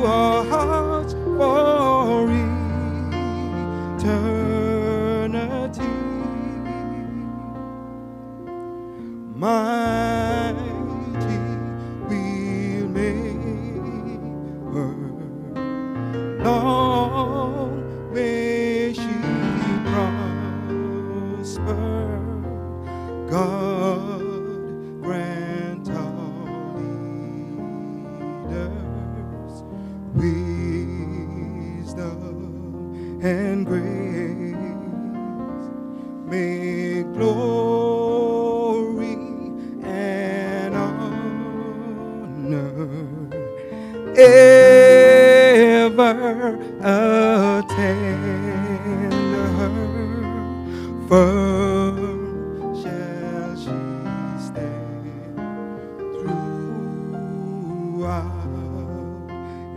our hearts for eternity. Mighty will make her. Long may she prosper. God grant our leaders wisdom and grace. May glory and honor ever attend her. Firm shall she stand throughout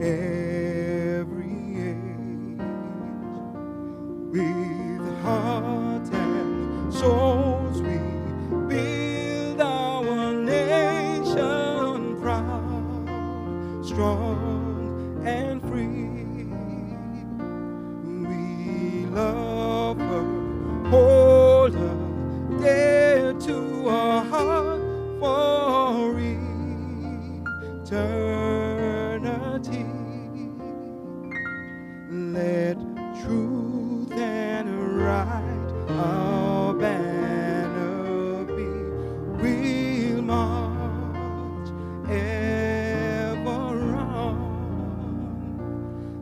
every age. With heart and souls we build our nation proud, strong and free. We love her, hold her dear to our heart for eternity. Let truth and right our banner be. We'll march ever on.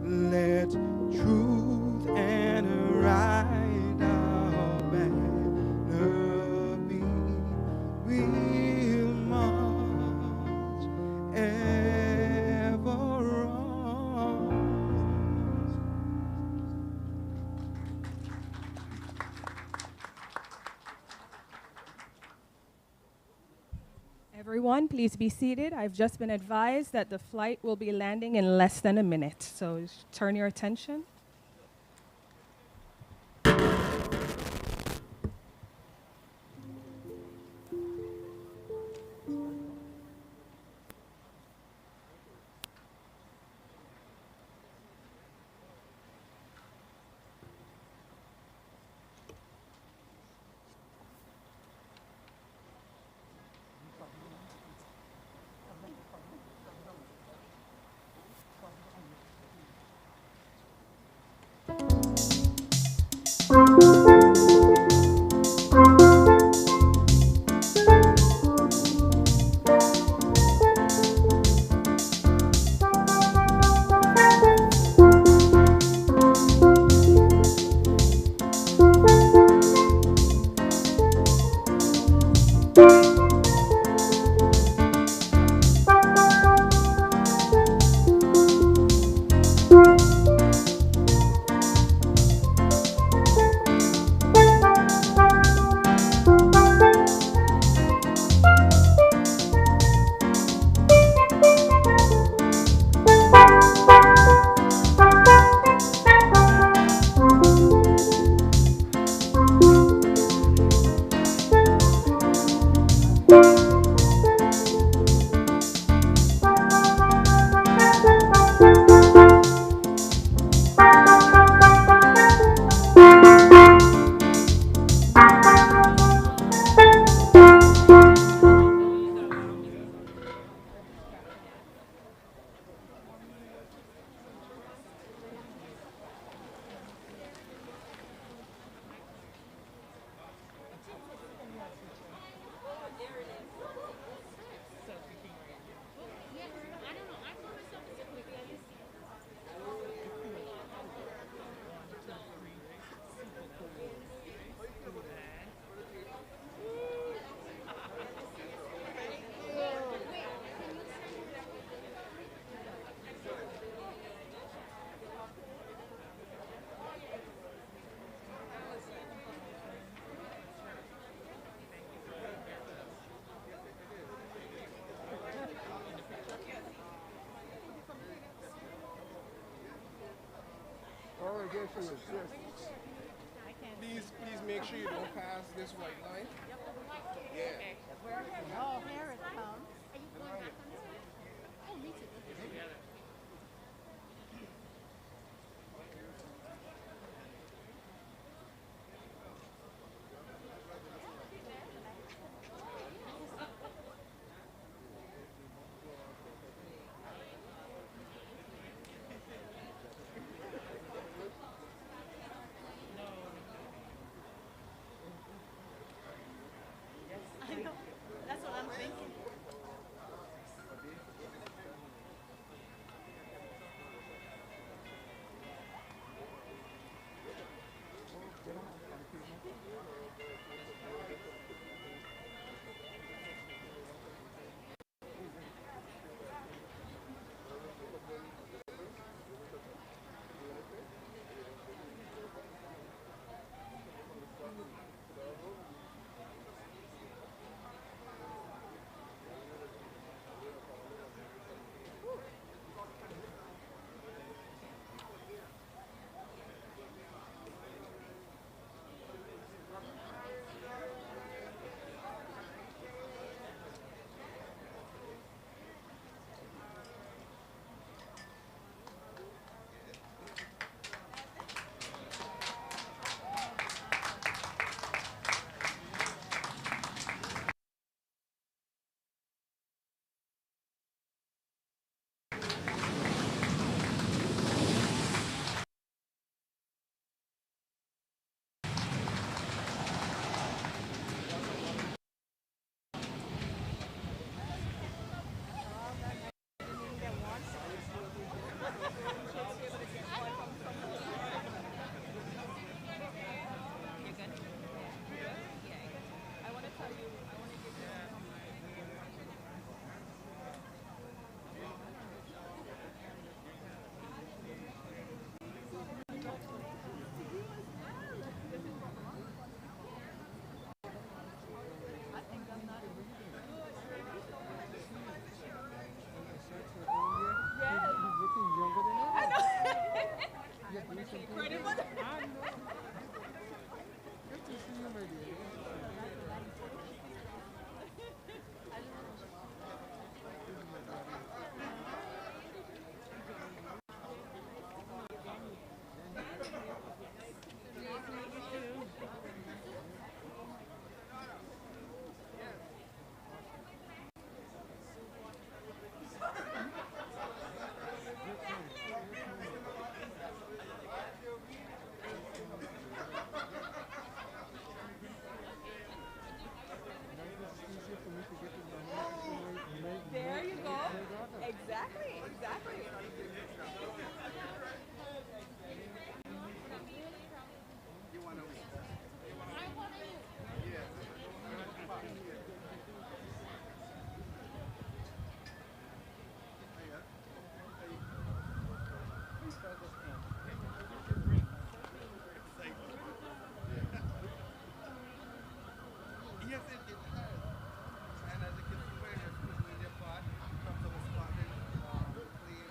Let truth and right our banner be. We'll march ever on. Everyone, please be seated. I've just been advised that the flight will be landing in less than a minute, so turn your attention. Guess you assist. Please make sure you don't pass this white line. Yeah. Oh, here it comes. Are you going back on this one? Oh, me too. Good to see you, my dear. There you go. Exactly, exactly. Yes, it has. And as you can see, where there's two in their part, comes up a spotted, clean,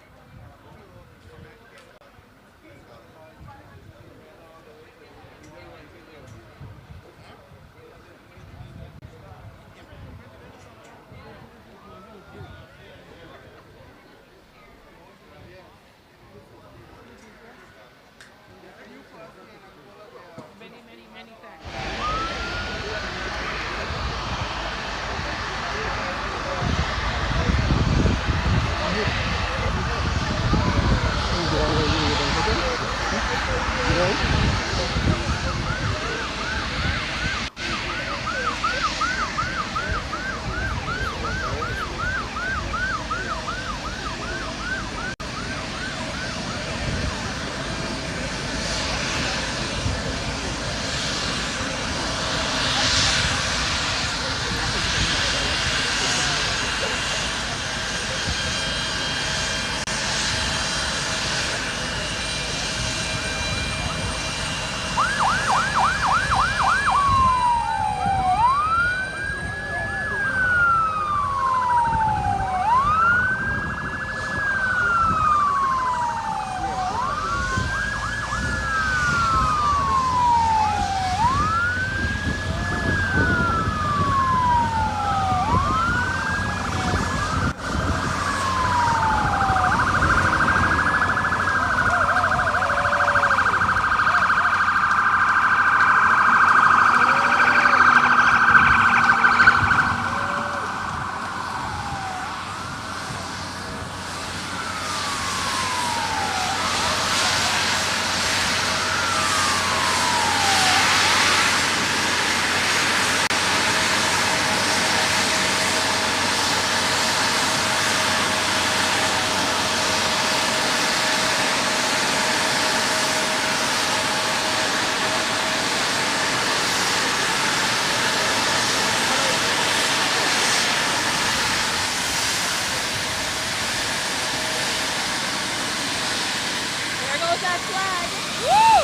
There goes that flag. Woo!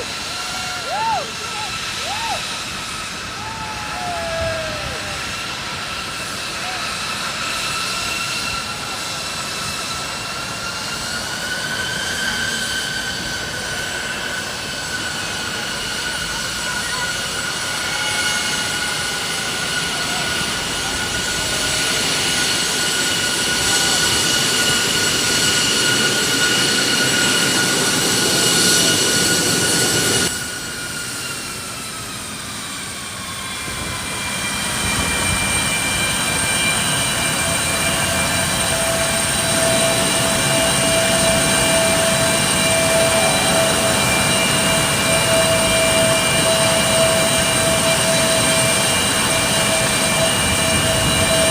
Woo! Woo!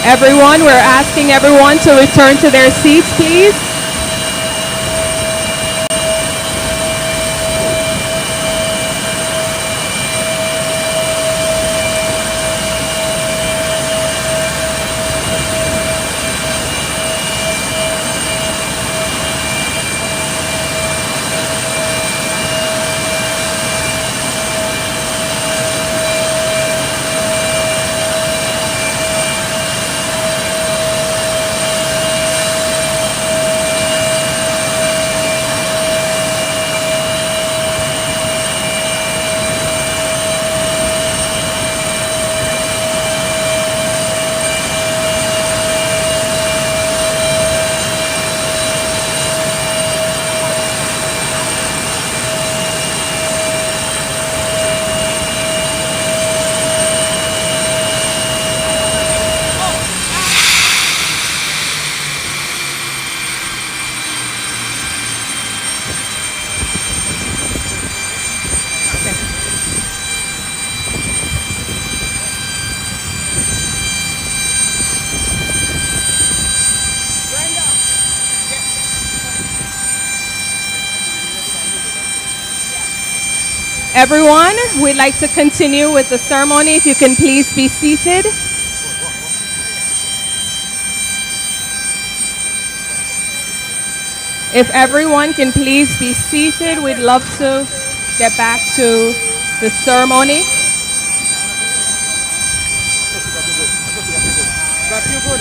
Everyone, we're asking everyone to return to their seats, please. Everyone, we'd like to continue with the ceremony. If you can please be seated. If everyone can please be seated, we'd love to get back to the ceremony. Got you good.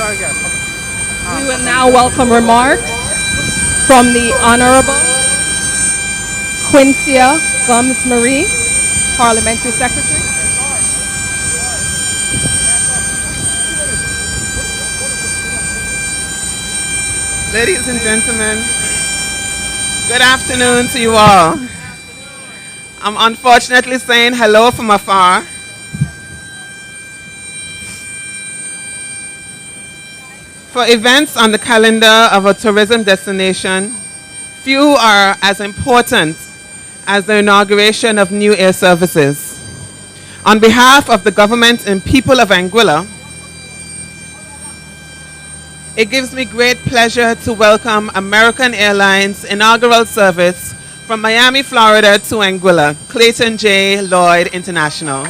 We will now welcome remarks from the Honorable Quincia Gums Marie, Parliamentary Secretary. Ladies and gentlemen, good afternoon to you all. I'm unfortunately saying hello from afar. For events on the calendar of a tourism destination, few are as important as the inauguration of new air services. On behalf of the government and people of Anguilla, it gives me great pleasure to welcome American Airlines inaugural service From Miami, Florida to Anguilla, Clayton J. Lloyd International.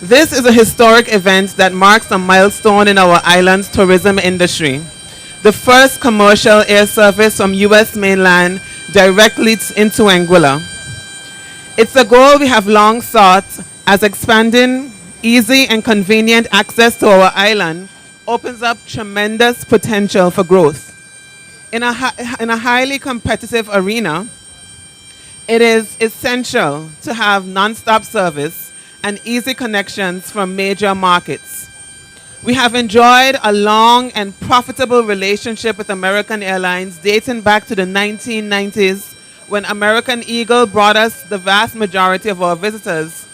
This is a historic event that marks a milestone in our island's tourism industry. The first commercial air service from U.S. mainland directly into Anguilla. It's a goal we have long sought, as expanding easy and convenient access to our island opens up tremendous potential for growth. In a highly competitive arena, it is essential to have nonstop service and easy connections from major markets. We have enjoyed a long and profitable relationship with American Airlines dating back to the 1990s, when American Eagle brought us the vast majority of our visitors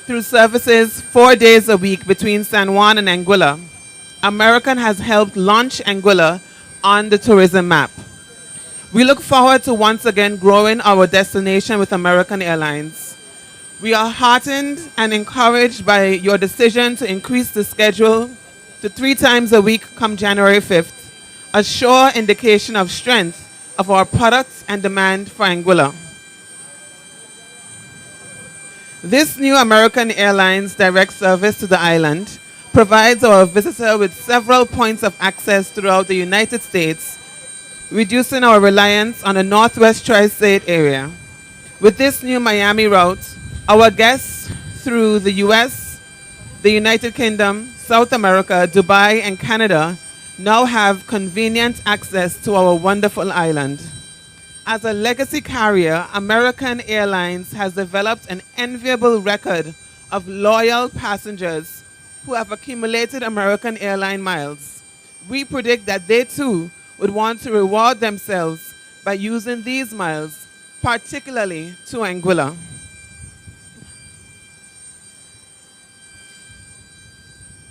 through services 4 days a week between San Juan and Anguilla. American has helped launch Anguilla on the tourism map. We look forward to once again growing our destination with American Airlines. We are heartened and encouraged by your decision to increase the schedule to 3 times a week come January 5th, a sure indication of strength of our products and demand for Anguilla. This new American Airlines direct service to the island provides our visitor with several points of access throughout the United States, reducing our reliance on the Northwest Tri-State area. With this new Miami route, our guests through the US, the United Kingdom, South America, Dubai, and Canada now have convenient access to our wonderful island. As a legacy carrier, American Airlines has developed an enviable record of loyal passengers who have accumulated American airline miles. We predict that they too would want to reward themselves by using these miles, particularly to Anguilla.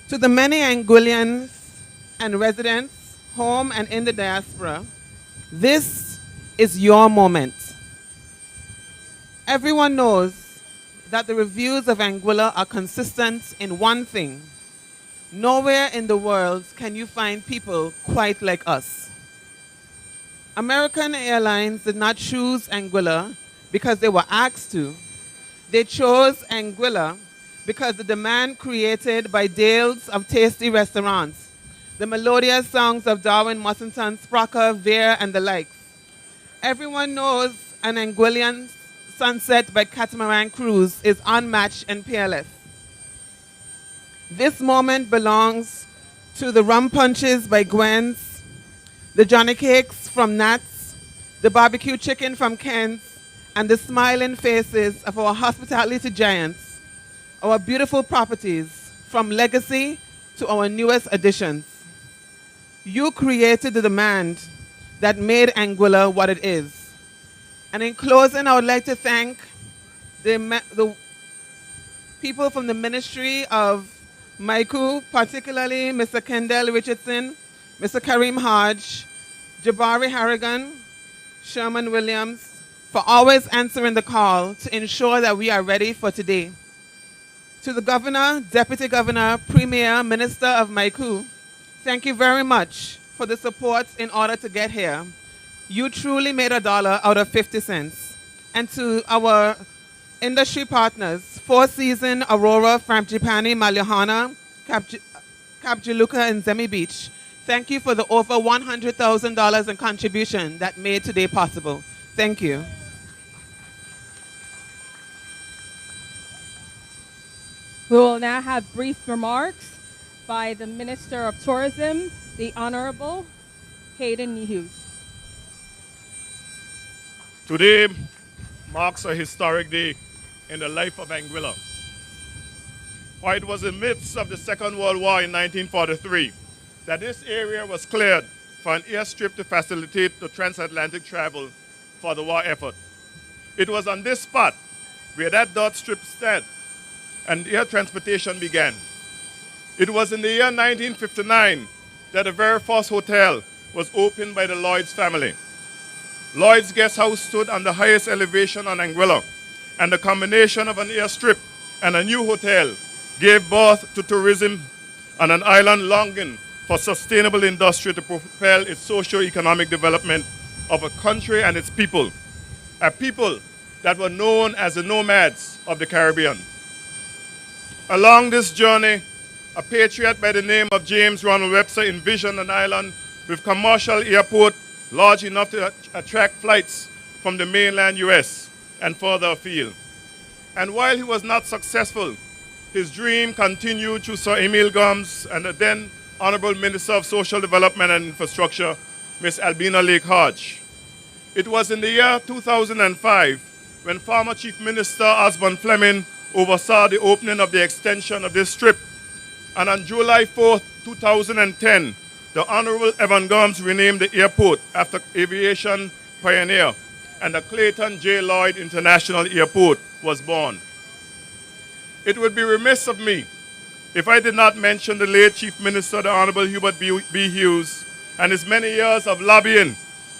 To the many Anguillians and residents, home and in the diaspora, this is your moment. Everyone knows that the reviews of Anguilla are consistent in one thing. Nowhere in the world can you find people quite like us. American Airlines did not choose Anguilla because they were asked to. They chose Anguilla because the demand created by Dales of tasty restaurants, the melodious songs of Darwin Mussington, Sprocker, Veer, and the likes. Everyone knows an Anguillian sunset by Catamaran Cruise is unmatched and peerless. This moment belongs to the rum punches by Gwen's, the Johnny Cakes from Nat's, the barbecue chicken from Ken's, and the smiling faces of our hospitality giants, our beautiful properties from legacy to our newest additions. You created the demand that made Anguilla what it is. And in closing, I would like to thank the people from the Ministry of Maiku, particularly Mr. Kendall Richardson, Mr. Kareem Hodge, Jabari Harrigan, Sherman Williams, for always answering the call to ensure that we are ready for today. To the Governor, Deputy Governor, Premier, Minister of Maiku, thank you very much for the support in order to get here. You truly made $1 out of 50 cents. And to our industry partners, Four Seasons, Aurora, Frangipani, Malyohana, Capjuluka, and Zemi Beach, thank you for the over $100,000 in contribution that made today possible. Thank you. We will now have brief remarks by the Minister of Tourism, the Honorable Hayden Hughes. Today marks a historic day in the life of Anguilla. For it was in the midst of the Second World War in 1943 that this area was cleared for an airstrip to facilitate the transatlantic travel for the war effort. It was on this spot where that dot strip stood and air transportation began. It was in the year 1959 that the very first hotel was opened by the Lloyd's family. Lloyd's guest house stood on the highest elevation on Anguilla, and the combination of an airstrip and a new hotel gave birth to tourism on an island longing for sustainable industry to propel its socio-economic development of a country and its people, a people that were known as the nomads of the Caribbean. Along this journey, a patriot by the name of James Ronald Webster envisioned an island with commercial airport large enough to attract flights from the mainland US and further afield. And while he was not successful, his dream continued through Sir Emil Gomes and the then Honorable Minister of Social Development and Infrastructure, Ms. Albina Lake Hodge. It was in the year 2005 when former Chief Minister Osborne Fleming oversaw the opening of the extension of this strip. And on July 4, 2010, the Honorable Evan Gomes renamed the airport after aviation pioneer, and the Clayton J. Lloyd International Airport was born. It would be remiss of me if I did not mention the late Chief Minister, the Honorable Hubert B. Hughes, and his many years of lobbying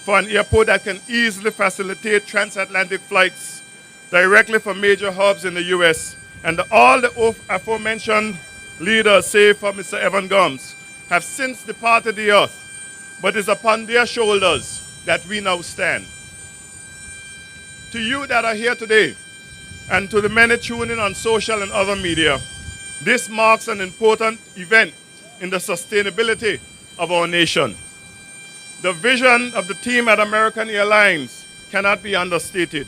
for an airport that can easily facilitate transatlantic flights directly from major hubs in the US. And all the aforementioned leaders, save for Mr. Evan Gomes, have since departed the earth, but it's upon their shoulders that we now stand. To you that are here today, and to the many tuning on social and other media, this marks an important event in the sustainability of our nation. The vision of the team at American Airlines cannot be understated.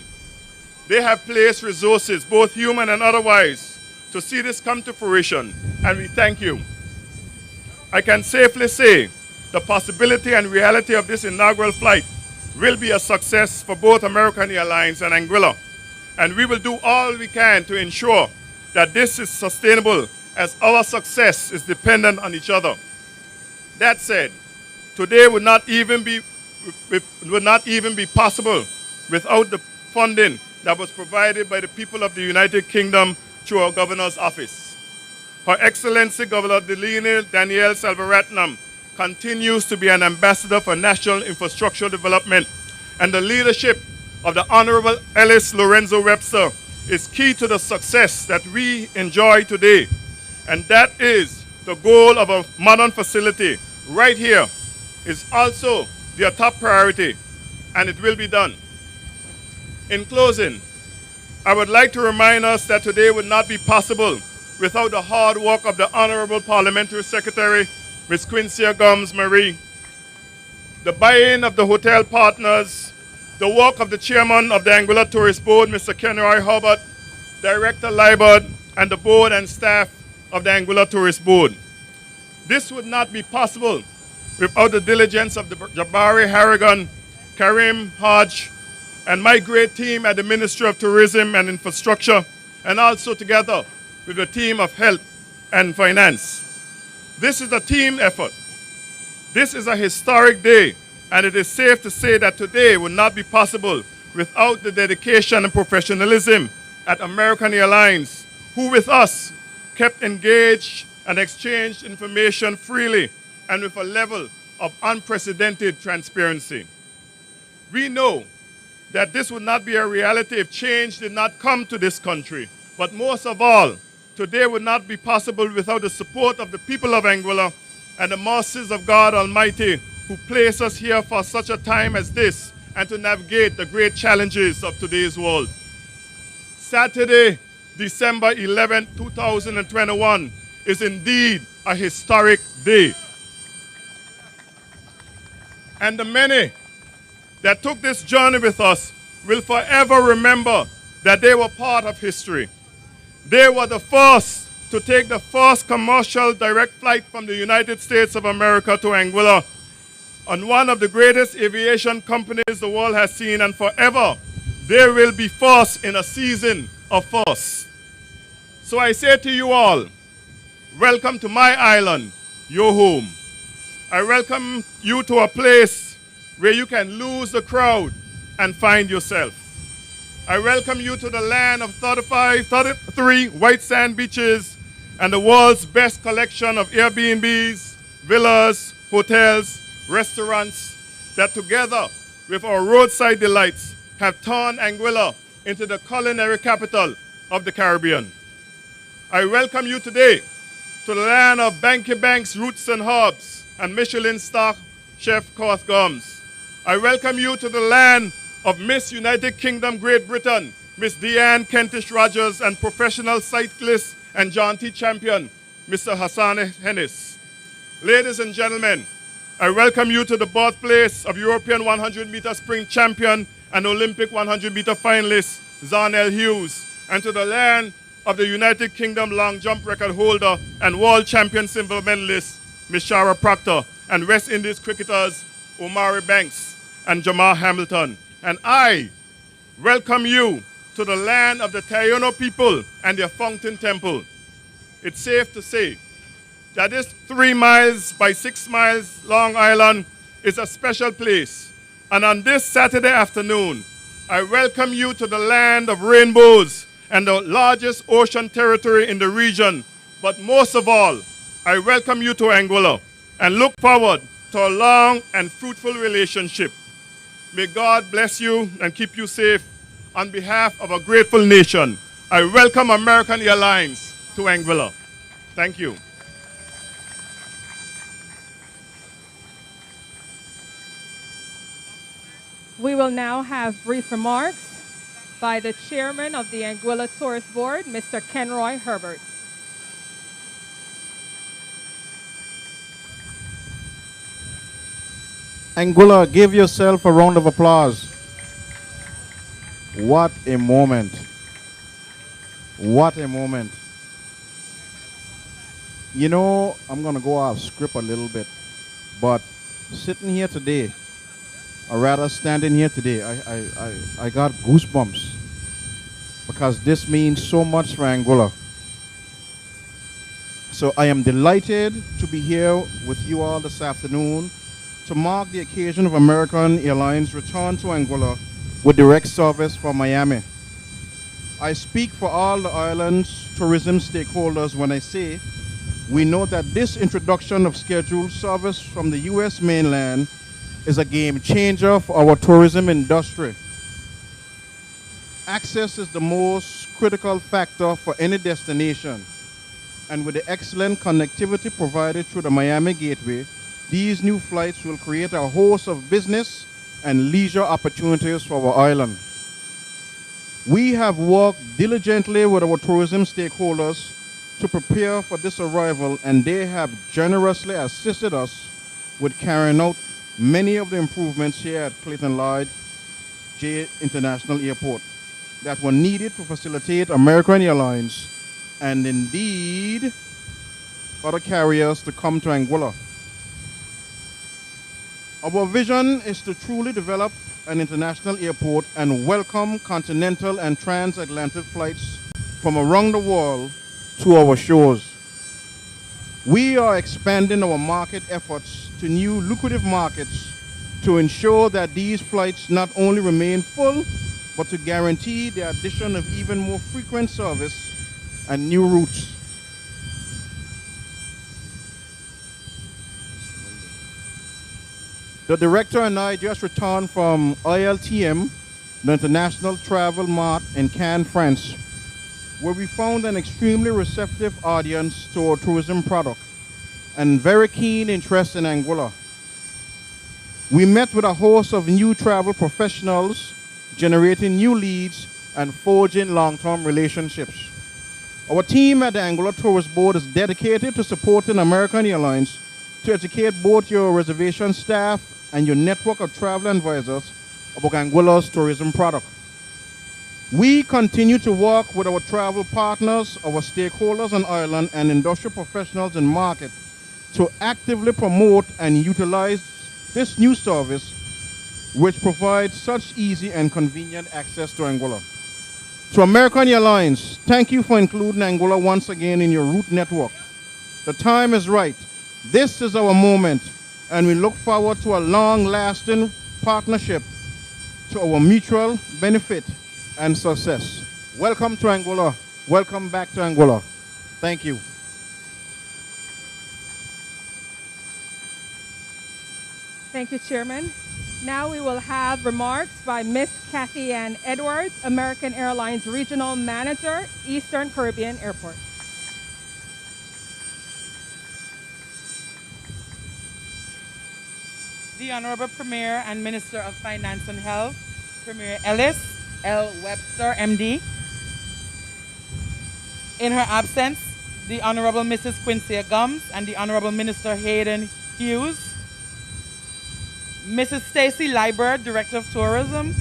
They have placed resources, both human and otherwise, to see this come to fruition, and we thank you. I can safely say the possibility and reality of this inaugural flight will be a success for both American Airlines and Anguilla, and we will do all we can to ensure that this is sustainable, as our success is dependent on each other. That said, today would not even be possible without the funding that was provided by the people of the United Kingdom through our Governor's Office. Her Excellency Governor Deline Danielle Selvaratnam continues to be an ambassador for national infrastructure development, and the leadership of the Honorable Ellis Lorenzo Webster is key to the success that we enjoy today. And that is the goal of a modern facility right here is also their top priority, and it will be done. In closing, I would like to remind us that today would not be possible without the hard work of the Honorable Parliamentary Secretary, Ms. Quincy Gomes Marie, the buy-in of the hotel partners, the work of the Chairman of the Anguilla Tourist Board, Mr. Kenroy Hubbard, Director Libard, and the board and staff of the Anguilla Tourist Board. This would not be possible without the diligence of the Jabari Harrigan, Karim Hodge, and my great team at the Ministry of Tourism and Infrastructure, and also together with the team of Health and Finance. This is a team effort. This is a historic day, and it is safe to say that today would not be possible without the dedication and professionalism at American Airlines, who with us kept engaged and exchanged information freely and with a level of unprecedented transparency. We know that this would not be a reality if change did not come to this country. But most of all, today would not be possible without the support of the people of Anguilla and the mercies of God Almighty, who placed us here for such a time as this and to navigate the great challenges of today's world. Saturday, December 11, 2021 is indeed a historic day. And the many that took this journey with us will forever remember that they were part of history. They were the first to take the first commercial direct flight from the United States of America to Anguilla on one of the greatest aviation companies the world has seen, and forever they will be first in a season of firsts. So I say to you all, welcome to my island, your home. I welcome you to a place where you can lose the crowd and find yourself. I welcome you to the land of 33 white sand beaches and the world's best collection of Airbnbs, villas, hotels, restaurants that together with our roadside delights have turned Anguilla into the culinary capital of the Caribbean. I welcome you today to the land of Banky Bank's roots and herbs and Michelin star chef Koth Gomes. I welcome you to the land of Miss United Kingdom Great Britain, Miss Deanne Kentish Rogers, and professional cyclist and jaunty champion, Mr. Hassan Hennis. Ladies and gentlemen, I welcome you to the birthplace of European 100-meter sprint champion and Olympic 100-meter finalist, Zarnell Hughes, and to the land of the United Kingdom long jump record holder and world champion silver medalist, Miss Shara Proctor, and West Indies cricketers, Omari Banks and Jamal Hamilton. And I welcome you to the land of the Taino people and their fountain temple. It's safe to say that this 3 miles by 6 miles long island is a special place. And on this Saturday afternoon, I welcome you to the land of rainbows and the largest ocean territory in the region. But most of all, I welcome you to Anguilla and look forward to a long and fruitful relationship. May God bless you and keep you safe. On behalf of a grateful nation, I welcome American Airlines to Anguilla. Thank you. We will now have brief remarks by the chairman of the Anguilla Tourist Board, Mr. Kenroy Herbert. Anguilla, give yourself a round of applause. What a moment. What a moment. You know, I'm going to go off script a little bit, but sitting here today, or rather standing here today, I got goosebumps because this means so much for Anguilla. So I am delighted to be here with you all this afternoon to mark the occasion of American Airlines' return to Anguilla with direct service from Miami. I speak for all the island's tourism stakeholders when I say we know that this introduction of scheduled service from the U.S. mainland is a game changer for our tourism industry. Access is the most critical factor for any destination, and with the excellent connectivity provided through the Miami Gateway, these new flights will create a host of business and leisure opportunities for our island. We have worked diligently with our tourism stakeholders to prepare for this arrival, and they have generously assisted us with carrying out many of the improvements here at Clayton Lloyd J International Airport that were needed to facilitate American Airlines and indeed other carriers to come to Anguilla. Our vision is to truly develop an international airport and welcome continental and transatlantic flights from around the world to our shores. We are expanding our market efforts to new lucrative markets to ensure that these flights not only remain full, but to guarantee the addition of even more frequent service and new routes. The director and I just returned from ILTM, the International Travel Mart in Cannes, France, where we found an extremely receptive audience to our tourism product and very keen interest in Anguilla. We met with a host of new travel professionals, generating new leads and forging long-term relationships. Our team at the Anguilla Tourist Board is dedicated to supporting American Airlines to educate both your reservation staff and your network of travel advisors about Anguilla's tourism product. We continue to work with our travel partners, our stakeholders on island, and industry professionals in market to actively promote and utilize this new service, which provides such easy and convenient access to Anguilla. To American Airlines, thank you for including Anguilla once again in your route network. The time is right. This is our moment, and we look forward to a long-lasting partnership to our mutual benefit and success. Welcome to Anguilla. Welcome back to Anguilla. Thank you. Thank you, Chairman. Now we will have remarks by Miss Kathy Ann Edwards, American Airlines Regional Manager, Eastern Caribbean Airport. the Honorable Premier and Minister of Finance and Health, Premier Ellis L. Webster, MD. In her absence, the Honorable Mrs. Quincy Gums and the Honorable Minister Hayden Hughes. Mrs. Stacy Liebert, Director of Tourism.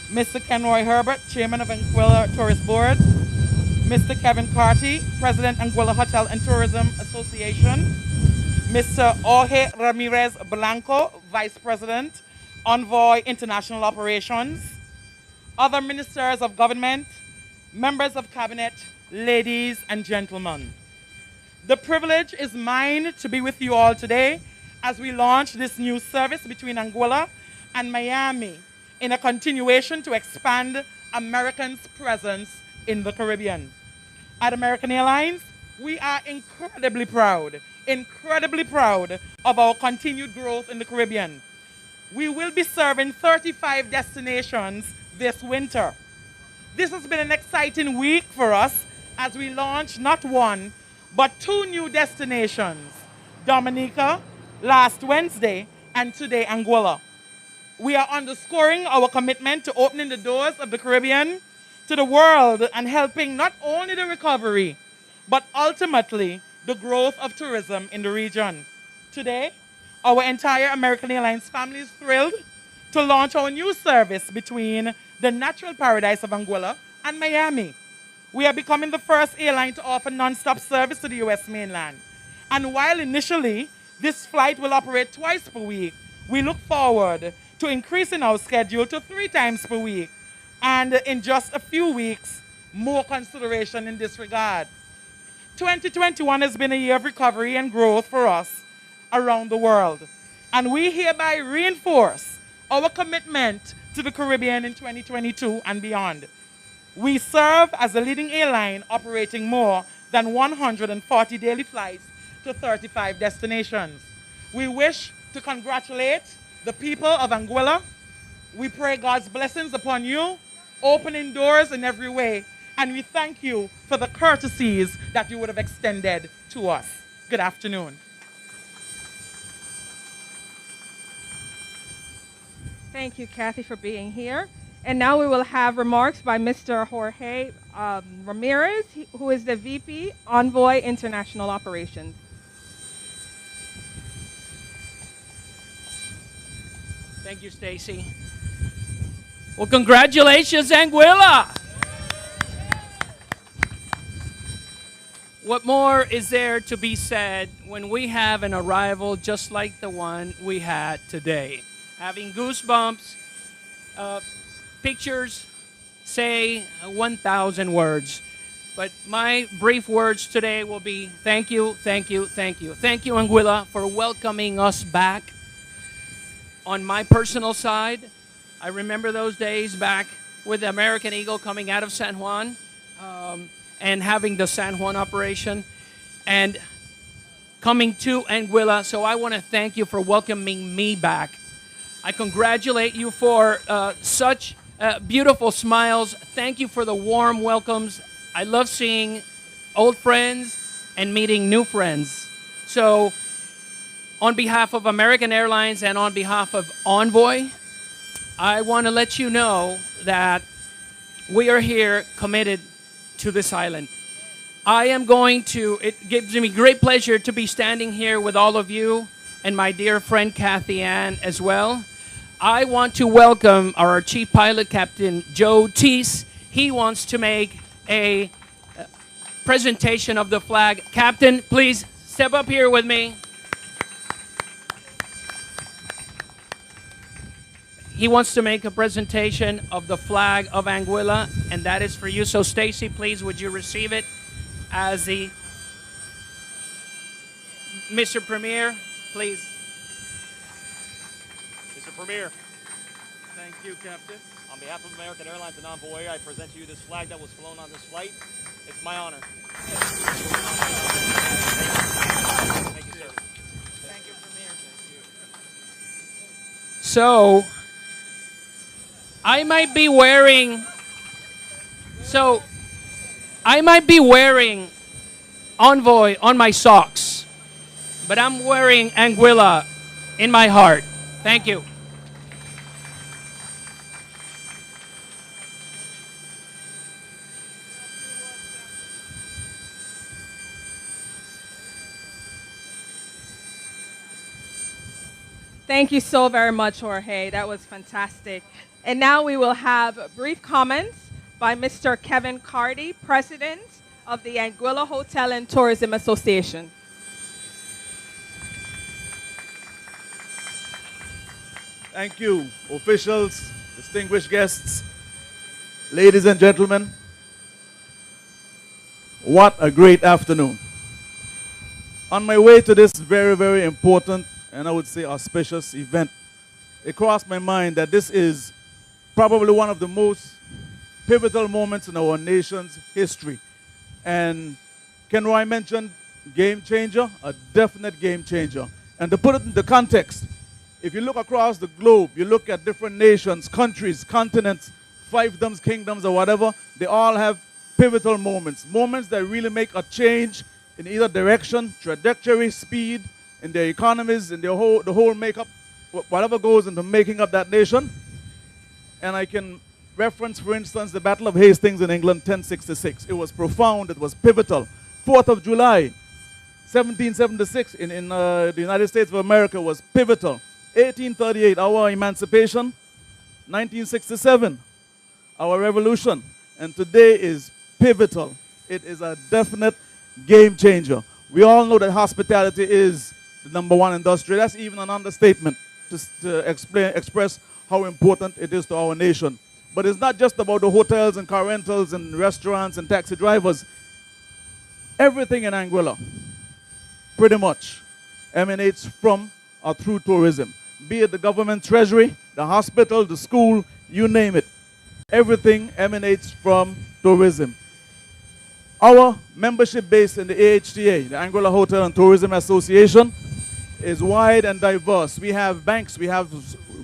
Mr. Kenroy Herbert, Chairman of Anguilla Tourist Board. Mr. Kevin Carty, President, Anguilla Hotel and Tourism Association. Mr. Jorge Ramirez Blanco, Vice President, Envoy International Operations. Other ministers of government, members of cabinet, ladies and gentlemen. The privilege is mine to be with you all today as we launch this new service between Anguilla and Miami in a continuation to expand Americans' presence in the Caribbean. At American Airlines, we are incredibly proud of our continued growth in the Caribbean. We will be serving 35 destinations this winter. This has been an exciting week for us as we launch not one, but 2 new destinations, Dominica last Wednesday and today Anguilla. We are underscoring our commitment to opening the doors of the Caribbean to the world and helping not only the recovery, but ultimately the growth of tourism in the region. Today, our entire American Airlines family is thrilled to launch our new service between the natural paradise of Anguilla and Miami. We are becoming the first airline to offer non-stop service to the U.S. mainland. And while initially this flight will operate twice per week, we look forward to increasing our schedule to 3 times per week. And in just a few weeks, more consideration in this regard. 2021 has been a year of recovery and growth for us around the world. And we hereby reinforce our commitment to the Caribbean in 2022 and beyond. We serve as a leading airline operating more than 140 daily flights to 35 destinations. We wish to congratulate the people of Anguilla. We pray God's blessings upon you, opening doors in every way, and we thank you for the courtesies that you would have extended to us. Good afternoon. Thank you, Kathy, for being here. And now we will have remarks by Mr. Jorge Ramirez, who is the VP, Envoy International Operations. Thank you, Stacy. Well, congratulations, Anguilla! What more is there to be said when we have an arrival just like the one we had today? Having goosebumps, pictures say 1,000 words. But my brief words today will be thank you, thank you, thank you. Thank you, Anguilla, for welcoming us back. On my personal side, I remember those days back with the American Eagle coming out of San Juan and having the San Juan operation and coming to Anguilla. So I want to thank you for welcoming me back. I congratulate you for such beautiful smiles. Thank you for the warm welcomes. I love seeing old friends and meeting new friends. So on behalf of American Airlines and on behalf of Envoy, I want to let you know that we are here committed to this island. It gives me great pleasure to be standing here with all of you and my dear friend Kathy Ann as well. I want to welcome our Chief Pilot Captain Joe Teese. He wants to make a presentation of the flag. Captain, please step up here with me. He wants to make a presentation of the flag of Anguilla, and that is for you. So Stacy, please, would you receive it as the Mr. Premier, please. Mr. Premier, Thank you, Captain. on behalf of American Airlines and Envoy, I present to you this flag that was flown on this flight. It's my honor. Thank you, sir. Thank you, Premier. So I might be wearing Envoy on my socks, but I'm wearing Anguilla in my heart. Thank you. Thank you so very much, Jorge. That was fantastic. And now we will have brief comments by Mr. Kevin Carty, President of the Anguilla Hotel and Tourism Association. Thank you, officials, distinguished guests, ladies and gentlemen. What a great afternoon. On my way to this very, very important and I would say auspicious event, it crossed my mind that this is probably one of the most pivotal moments in our nation's history. And Ken Roy mentioned game changer, a definite game changer. And to put it into context, if you look across the globe, you look at different nations, countries, continents, fiefdoms, kingdoms, or whatever, they all have pivotal moments, moments that really make a change in either direction, trajectory, speed, in their economies, in the whole makeup, whatever goes into making up that nation. And I can reference, for instance, the Battle of Hastings in England, 1066. It was profound, it was pivotal. 4th of July, 1776 in the United States of America was pivotal. 1838, our emancipation. 1967, our revolution. And today is pivotal. It is a definite game changer. We all know that hospitality is the #1 industry. That's even an understatement to express how important it is to our nation. But it's not just about the hotels and car rentals and restaurants and taxi drivers. Everything in Anguilla, pretty much, emanates from or through tourism. Be it the government treasury, the hospital, the school, you name it. Everything emanates from tourism. Our membership base in the AHTA, the Anguilla Hotel and Tourism Association, is wide and diverse. We have banks, we have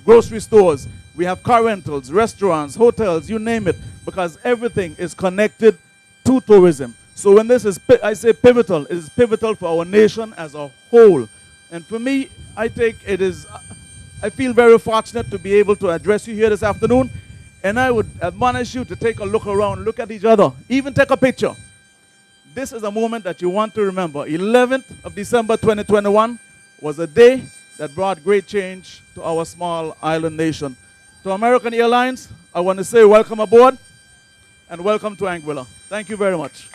grocery stores, we have car rentals, restaurants, hotels, you name it, because everything is connected to tourism. So when this is, I say pivotal, it is pivotal for our nation as a whole. And for me, I feel very fortunate to be able to address you here this afternoon. And I would admonish you to take a look around, look at each other, even take a picture. This is a moment that you want to remember. 11th of December 2021 was a day that brought great change to our small island nation. To American Airlines, I want to say welcome aboard and welcome to Anguilla. Thank you very much.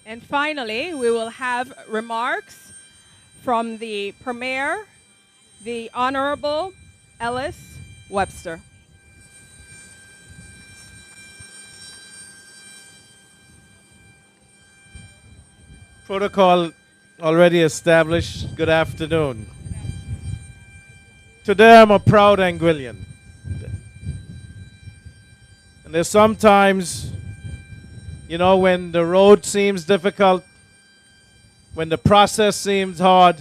And finally, we will have remarks from the Premier, the Honorable Ellis Webster. Protocol already established. Good afternoon. Today I'm a proud Anguillian. And there's sometimes, you know, when the road seems difficult, when the process seems hard,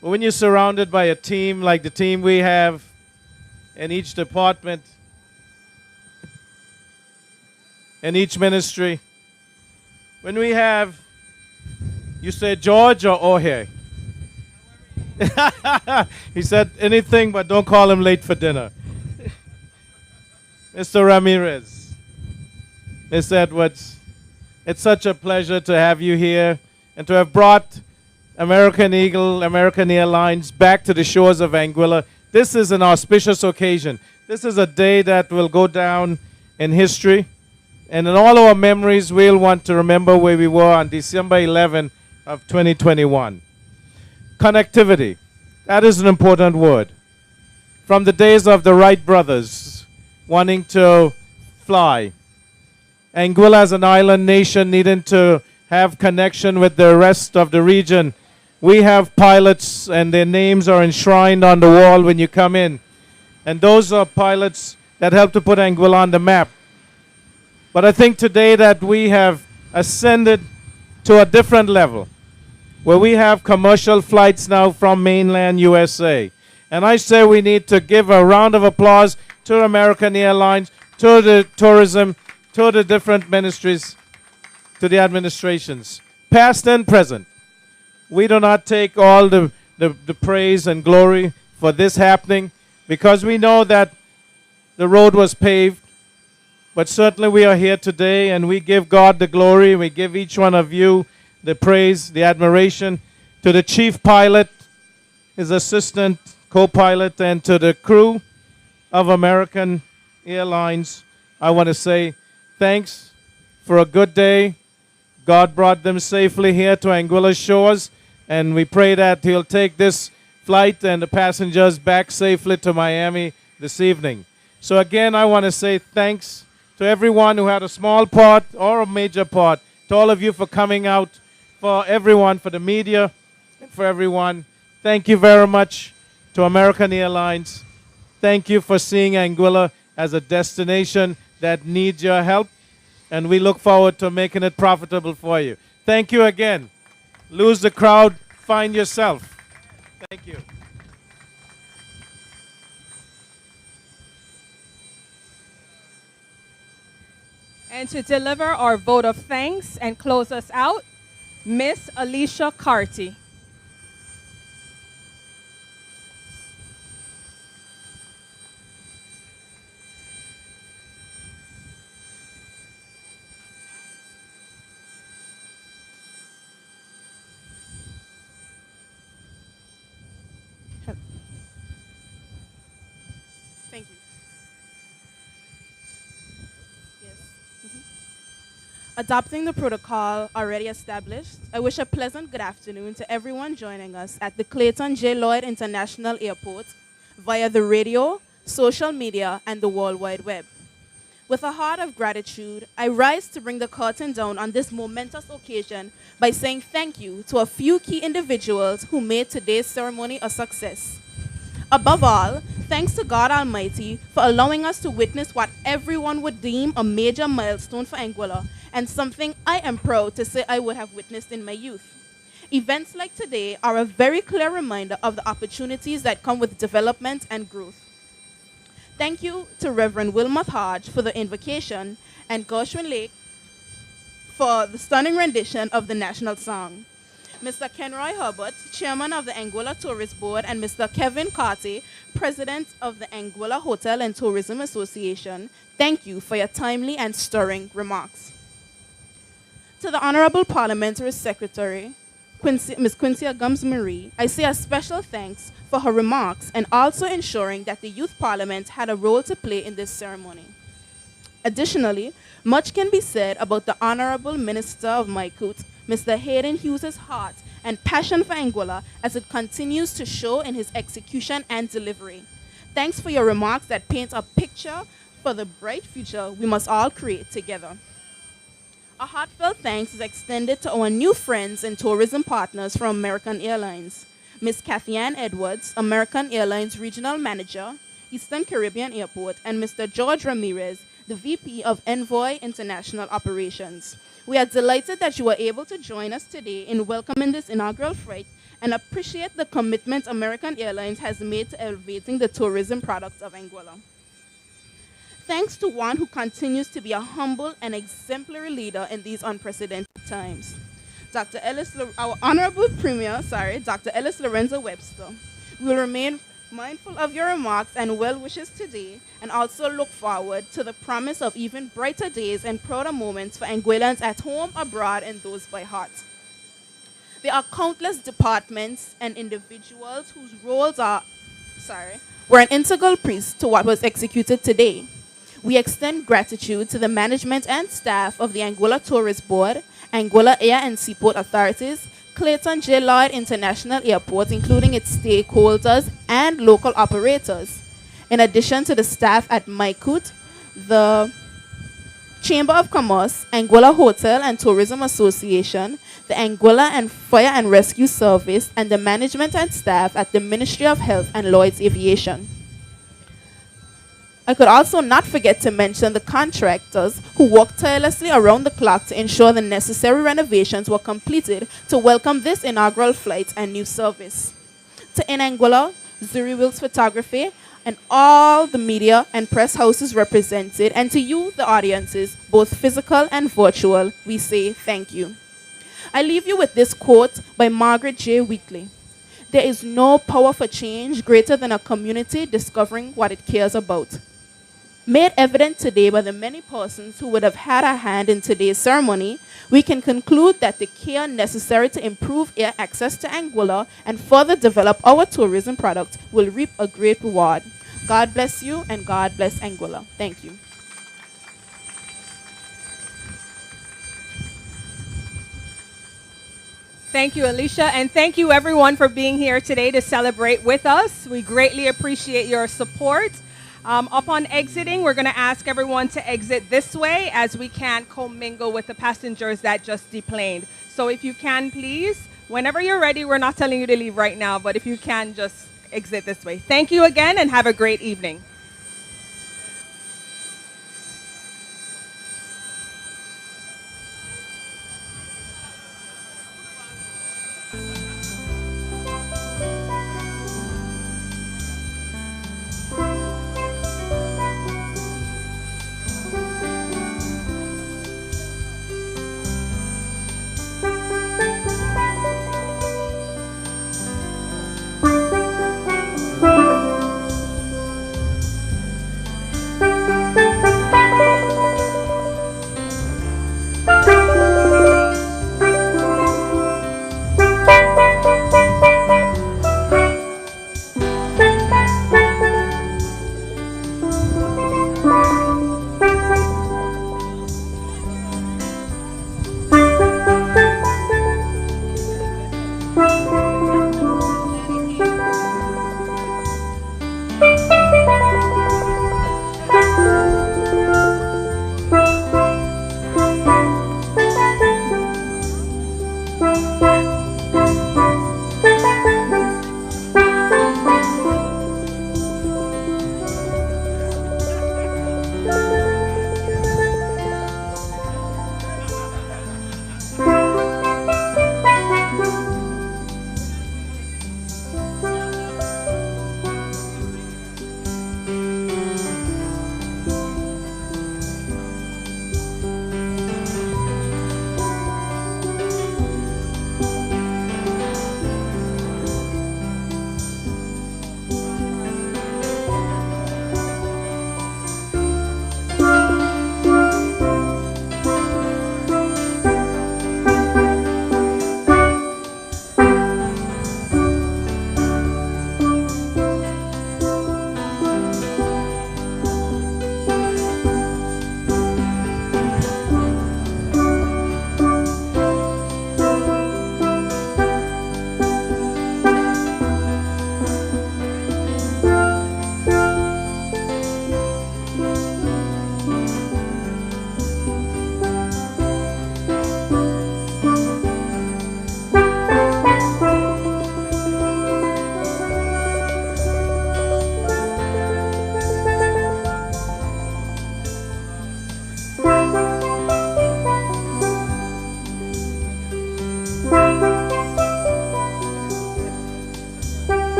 but when you're surrounded by a team like the team we have in each department, in each ministry, when we have, you said George or Jorge? He said anything, but don't call him late for dinner. Mr. Ramirez, Ms. Edwards, it's such a pleasure to have you here and to have brought American Eagle, American Airlines back to the shores of Anguilla. This is an auspicious occasion. This is a day that will go down in history. And in all our memories, we'll want to remember where we were on December 11 of 2021. Connectivity. That is an important word. From the days of the Wright brothers wanting to fly, Anguilla as an island nation needing to have connection with the rest of the region. We have pilots and their names are enshrined on the wall when you come in. And those are pilots that help to put Anguilla on the map. But I think today that we have ascended to a different level. where we have commercial flights now from mainland USA. And I say we need to give a round of applause to American Airlines, to the tourism, to the different ministries, to the administrations, past and present. We do not take all the praise and glory for this happening because we know that the road was paved. But certainly we are here today and we give God the glory. We give each one of you the praise, the admiration, to the chief pilot, his assistant, co-pilot, and to the crew of American Airlines. I want to say thanks for a good day. God brought them safely here to Anguilla shores, and we pray that he'll take this flight and the passengers back safely to Miami this evening. So again, I want to say thanks to everyone who had a small part or a major part, to all of you for coming out, for everyone, for the media, and for everyone. Thank you very much to American Airlines. Thank you for seeing Anguilla as a destination that needs your help, and we look forward to making it profitable for you. Thank you again. Lose the crowd, find yourself. Thank you. And to deliver our vote of thanks and close us out, Miss Alicia Carty. Thank you. Yes. Adopting the protocol already established, I wish a pleasant good afternoon to everyone joining us at the Clayton J. Lloyd International Airport via the radio, social media, and the World Wide Web. With a heart of gratitude, I rise to bring the curtain down on this momentous occasion by saying thank you to a few key individuals who made today's ceremony a success. Above all, thanks to God Almighty for allowing us to witness what everyone would deem a major milestone for Anguilla, and something I am proud to say I would have witnessed in my youth. Events like today are a very clear reminder of the opportunities that come with development and growth. Thank you to Reverend Wilmoth Hodge for the invocation and Gershwin Lake for the stunning rendition of the national song. Mr. Kenroy Herbert, Chairman of the Anguilla Tourist Board, and Mr. Kevin Carty, President of the Anguilla Hotel and Tourism Association, thank you for your timely and stirring remarks. To the Honorable Parliamentary Secretary, Ms. Quincy Gums Marie, I say a special thanks for her remarks and also ensuring that the Youth Parliament had a role to play in this ceremony. Additionally, much can be said about the Honorable Minister of Maikut, Mr. Hayden Hughes' heart and passion for Anguilla as it continues to show in his execution and delivery. Thanks for your remarks that paint a picture for the bright future we must all create together. A heartfelt thanks is extended to our new friends and tourism partners from American Airlines. Ms. Kathy Ann Edwards, American Airlines Regional Manager, Eastern Caribbean Airport, and Mr. George Ramirez, the VP of Envoy International Operations. We are delighted that you were able to join us today in welcoming this inaugural flight and appreciate the commitment American Airlines has made to elevating the tourism products of Anguilla. Thanks to one who continues to be a humble and exemplary leader in these unprecedented times. Our Honorable Premier, Dr. Ellis Lorenzo Webster. We will remain mindful of your remarks and well wishes today, and also look forward to the promise of even brighter days and prouder moments for Anguillans at home, abroad, and those by heart. There are countless departments and individuals whose roles were an integral piece to what was executed today. We extend gratitude to the management and staff of the Anguilla Tourist Board, Anguilla Air and Seaport Authorities, Clayton J. Lloyd International Airport, including its stakeholders and local operators. In addition to the staff at Maikut, the Chamber of Commerce, Anguilla Hotel and Tourism Association, the Anguilla and Fire and Rescue Service, and the management and staff at the Ministry of Health and Lloyd's Aviation. I could also not forget to mention the contractors who worked tirelessly around the clock to ensure the necessary renovations were completed to welcome this inaugural flight and new service. To Inaugural, Zuri Wilkes Photography, and all the media and press houses represented, and to you, the audiences, both physical and virtual, we say thank you. I leave you with this quote by Margaret J. Wheatley. There is no power for change greater than a community discovering what it cares about. Made evident today by the many persons who would have had a hand in today's ceremony, we can conclude that the care necessary to improve air access to Anguilla and further develop our tourism product will reap a great reward. God bless you and God bless Anguilla. Thank you. Thank you, Alicia, and thank you everyone for being here today to celebrate with us. We greatly appreciate your support. Upon exiting, we're going to ask everyone to exit this way as we can't commingle with the passengers that just deplaned. So if you can, please, whenever you're ready, we're not telling you to leave right now, but if you can, just exit this way. Thank you again and have a great evening.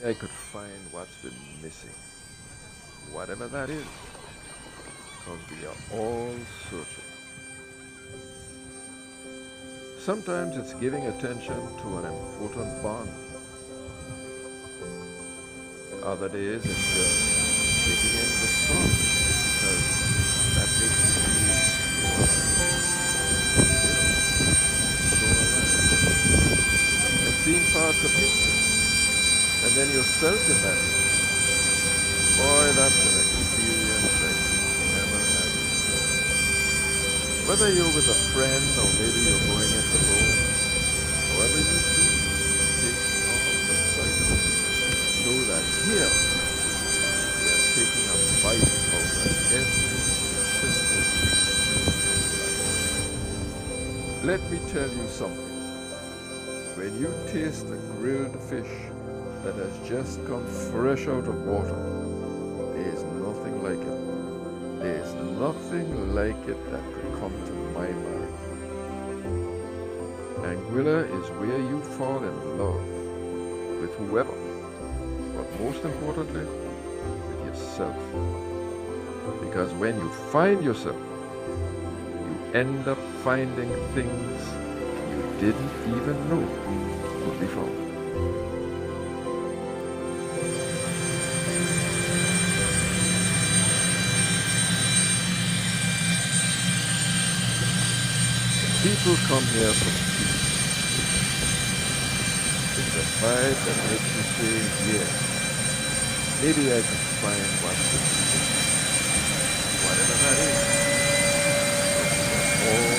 I could find what's been missing, whatever that is, because we are all searching. Sometimes it's giving attention to an important bond. Other days it's just taking in the sun because that makes you feel so alive. And seeing parts of history, and then yourself in that history. Boy, that's an experience like you never had before. Whether you're with a friend or maybe you're going it alone, however you do, take all the sight of it. Know that here we are taking a bite out of every simple life. Let me tell you something. When you taste a grilled fish that has just come fresh out of water, there is nothing like it. There is nothing like it that could come to my mind. Anguilla is where you fall in love with whoever, but most importantly, with yourself. Because when you find yourself, you end up finding things you didn't even know could be found. People come here for peace. It's a vibe that makes you say, yeah, maybe I can find what's missing. Whatever that is. All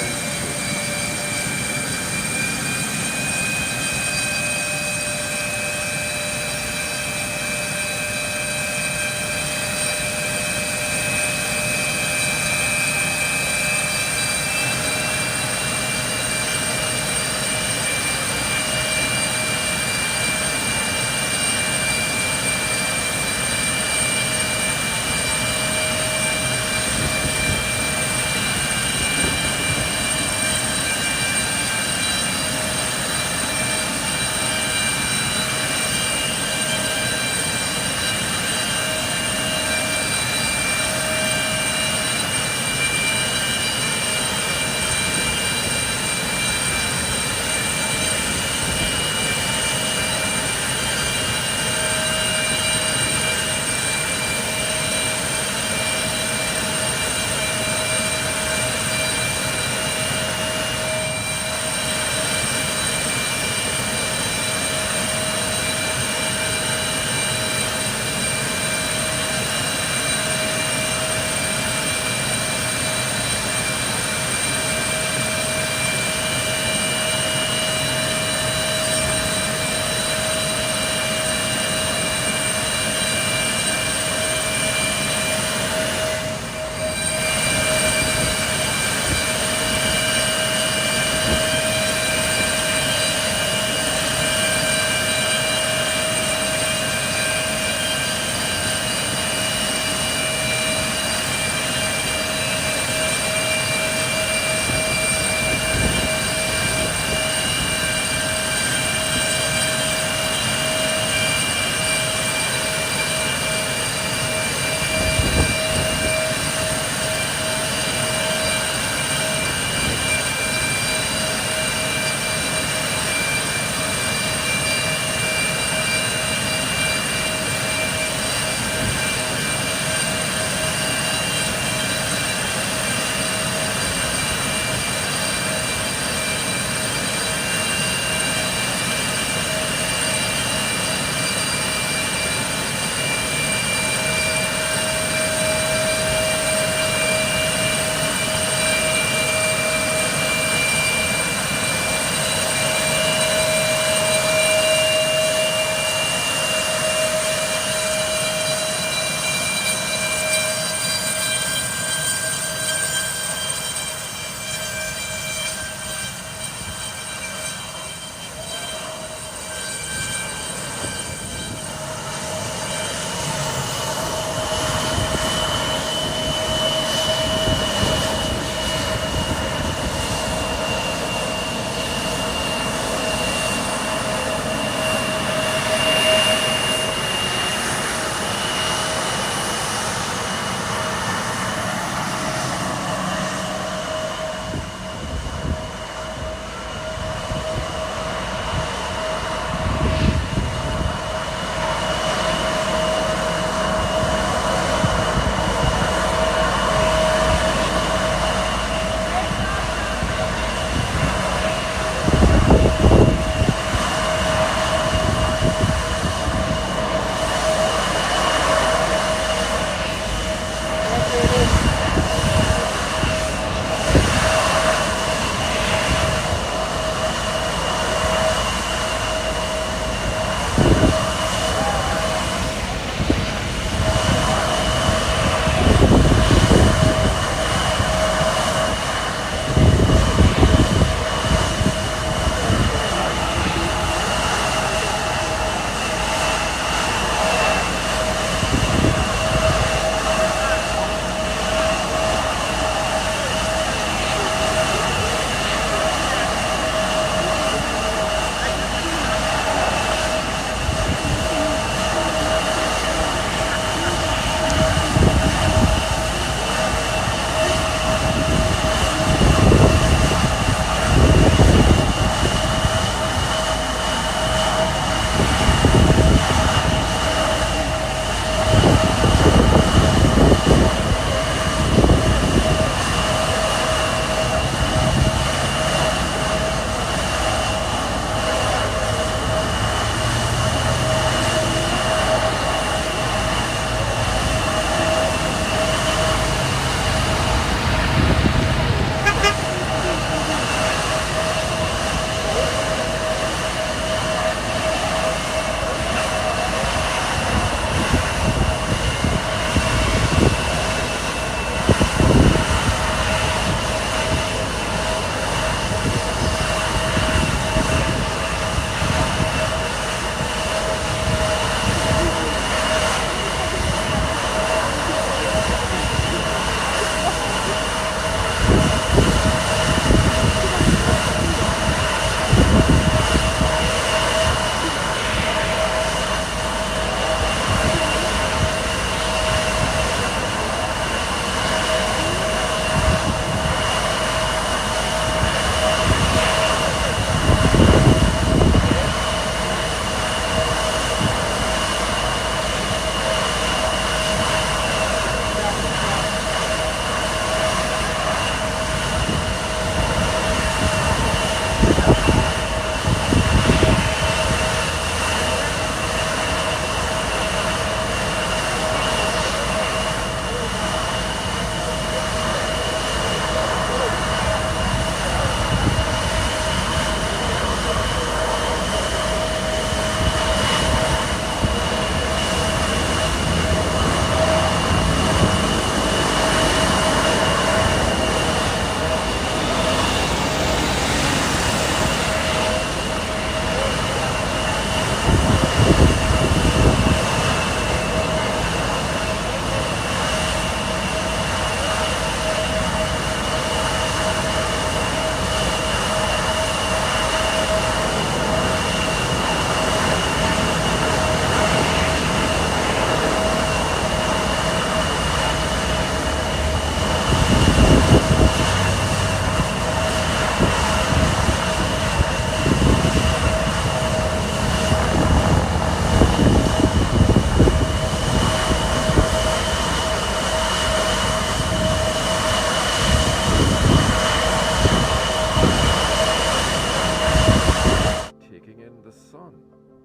sun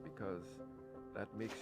because that makes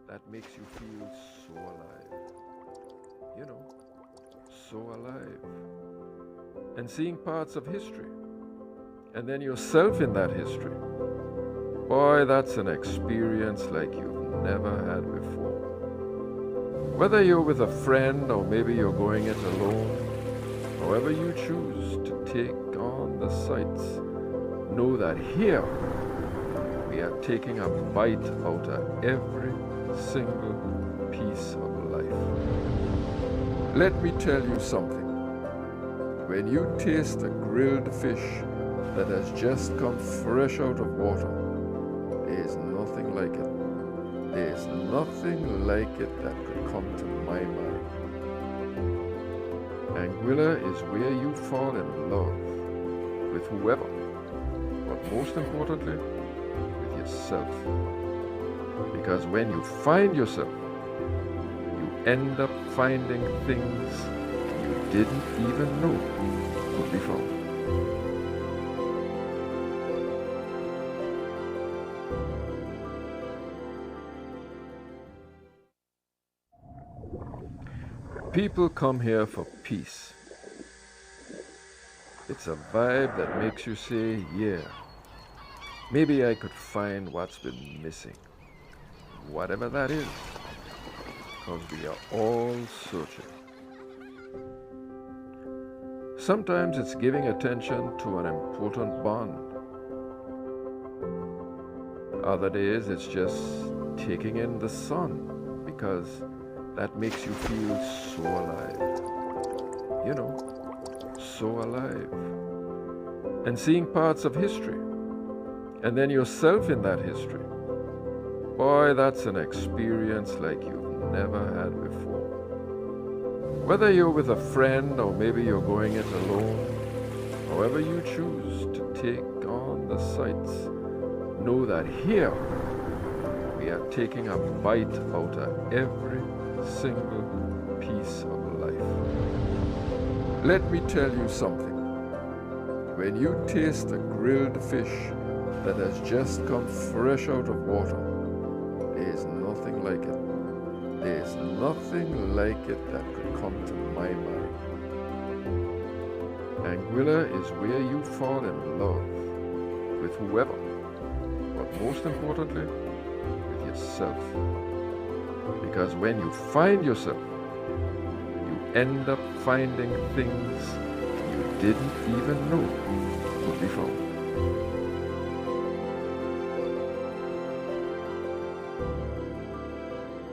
That makes you feel so alive. You know, so alive. And seeing parts of history, and then yourself in that history. Boy, that's an experience like you've never had before. Whether you're with a friend or maybe you're going it alone, however you choose to take on the sights, know that here we are taking a bite out of every single piece of life. Let me tell you something. When you taste a grilled fish that has just come fresh out of water, there is nothing like it. There is nothing like it that could come to my mind. Anguilla is where you fall in love with whoever, but most importantly, with yourself. Because when you find yourself, you end up finding things you didn't even know could be found. People come here for peace. It's a vibe that makes you say, yeah, maybe I could find what's been missing. Whatever that is, because we are all searching. Sometimes it's giving attention to an important bond. Other days it's just taking in the sun, because that makes you feel so alive. You know, so alive. And seeing parts of history, and then yourself in that history. Boy, that's an experience like you've never had before. Whether you're with a friend or maybe you're going it alone, however you choose to take on the sights, know that here we are taking a bite out of every single piece of life. Let me tell you something. When you taste a grilled fish that has just come fresh out of water, there is nothing like it. There is nothing like it that could come to my mind. Anguilla is where you fall in love with whoever, but most importantly, with yourself. Because when you find yourself, you end up finding things you didn't even know could be found.